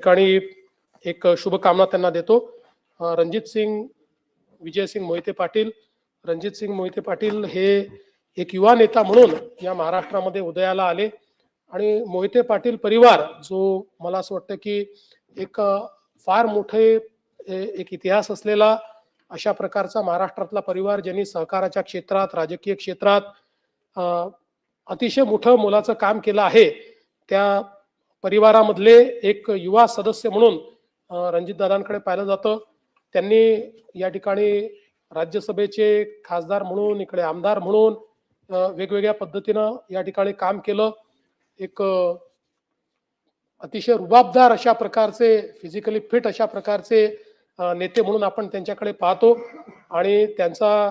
ठिकाणी एक शुभकामना त्यांना देतो. विजय सिंग मोहिते पाटील, रणजित सिंग मोहिते पाटील हे एक युवा नेता म्हणून या महाराष्ट्रामध्ये उदयाला आले आणि मोहिते पाटील परिवार जो मला असं वाटतं की एक फार मोठे एक इतिहास असलेला अशा प्रकारचा महाराष्ट्रातला परिवार ज्यांनी सहकाराच्या क्षेत्रात, राजकीय क्षेत्रात अतिशय मोठं मोलाचं काम केलं आहे, त्या परिवारामधले एक युवा सदस्य म्हणून रणजित दादांकडे पाहिलं जातं. त्यांनी या ठिकाणी राज्यसभेचे खासदार म्हणून, इकडे आमदार म्हणून वेगवेगळ्या पद्धतीनं या ठिकाणी काम केलं. एक अतिशय रुबाबदार अशा प्रकारचे, फिजिकली फिट अशा प्रकारचे नेते म्हणून आपण त्यांच्याकडे पाहतो आणि त्यांचा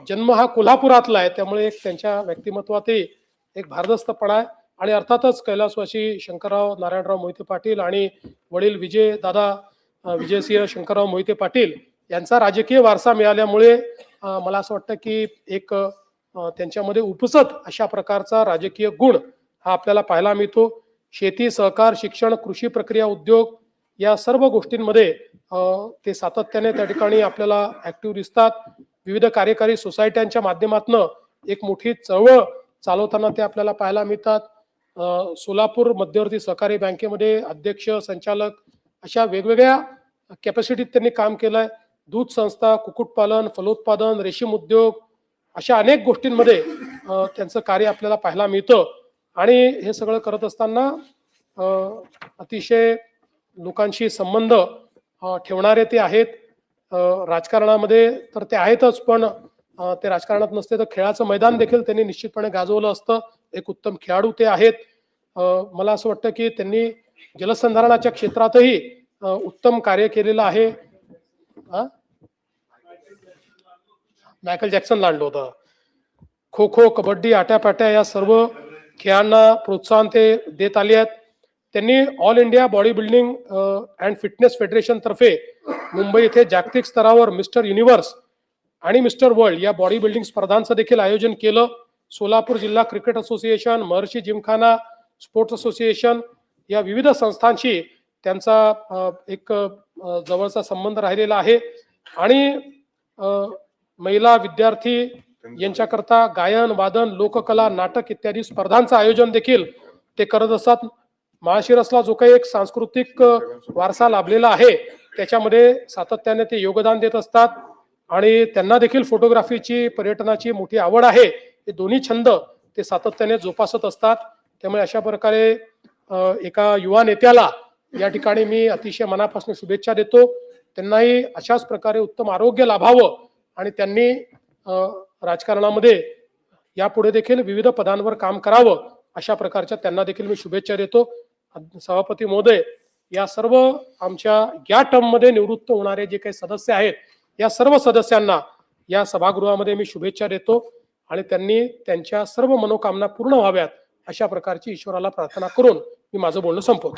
जन्म हा कोल्हापुरातला आहे, त्यामुळे एक त्यांच्या व्यक्तिमत्वातही एक भारदस्तपणा आहे. आणि अर्थातच कैलासवासी शंकरराव नारायणराव मोहिते पाटील आणि वडील विजयसिंह शंकरराव मोहिते पाटील यांचा राजकीय वारसा मिळाल्यामुळे मला असं वाटतं की एक त्यांच्यामध्ये उपसत अशा प्रकारचा राजकीय गुण हा आपल्याला पाहायला मिळतो. शेती, सहकार, शिक्षण, कृषी प्रक्रिया उद्योग या सर्व गोष्टींमध्ये ते सातत्याने त्या ठिकाणी आपल्याला ऍक्टिव्ह दिसतात. विविध कार्यकारी सोसायट्यांच्या माध्यमातून एक मोठी चळवळ चालवताना ते आपल्याला पाहायला मिळतात. सोलापूर मध्यवर्ती सहकारी बँकेमध्ये अध्यक्ष, संचालक अशा वेगवेगळ्या कॅपॅसिटीत त्यांनी काम केलंय. दूध संस्था, कुक्कुटपालन, फलोत्पादन, रेशीम उद्योग अशा अनेक गोष्टींमध्ये त्यांचं कार्य आपल्याला पाहायला मिळतं. आणि हे सगळं करत असताना अतिशय लोकांशी संबंध ठेवणारे ते आहेत. राजकारणामध्ये तर ते आहेतच, पण ते राजकारणात नसते तर खेळाचं मैदान देखील त्यांनी निश्चितपणे गाजवलं असतं. एक उत्तम खेळाडू ते आहेत. मला असं वाटतं की त्यांनी जलसंधारणाच्या क्षेत्रातही उत्तम कार्य केलेलं आहे. मायकल जॅक्सन आणलं होतं. खो खो, कबड्डी, आट्यापाट्या या सर्व खेळांना प्रोत्साहन ते देत आले आहेत. त्यांनी all India body building and fitness federation तर्फे मुंबई येथे जागतिक स्तरावर मिस्टर युनिव्हर्स आणि मिस्टर वर्ल्ड या बॉडी बिल्डिंग स्पर्धांचं देखील आयोजन केलं. सोलापूर जिल्हा क्रिकेट असोसिएशन, महर्षी जिमखाना स्पोर्ट्स असोसिएशन या विविध संस्थांशी त्यांचा एक जवळचा संबंध राहिलेला आहे. आणि महिला विद्यार्थी यांच्याकरता गायन, वादन, लोककला, नाटक इत्यादी स्पर्धांचं आयोजन देखील ते करत असतात. महाशिरसला जो काही एक सांस्कृतिक वारसा लाभलेला आहे त्याच्यामध्ये सातत्याने ते योगदान देत असतात. आणि त्यांना देखील फोटोग्राफीची, पर्यटनाची मोठी आवड आहे. हे दोन्ही छंद ते सातत्याने जोपासत असतात. त्यामुळे अशा प्रकारे एका युवा नेत्याला या ठिकाणी मी अतिशय मनापासून शुभेच्छा देतो. त्यांनाही अशाच प्रकारे उत्तम आरोग्य लाभावं आणि त्यांनी राजकारणामध्ये यापुढे देखील विविध पदांवर काम करावं अशा प्रकारच्या त्यांना देखील मी शुभेच्छा देतो. सभापती महोदय, या सर्व आमच्या या टर्ममध्ये निवृत्त होणारे जे काही सदस्य आहेत या सर्व सदस्यांना या सभागृहामध्ये मी शुभेच्छा देतो आणि त्यांनी त्यांच्या सर्व मनोकामना पूर्ण व्हाव्यात अशा प्रकारची ईश्वराला प्रार्थना करून मी माझं बोलणं संपवतो.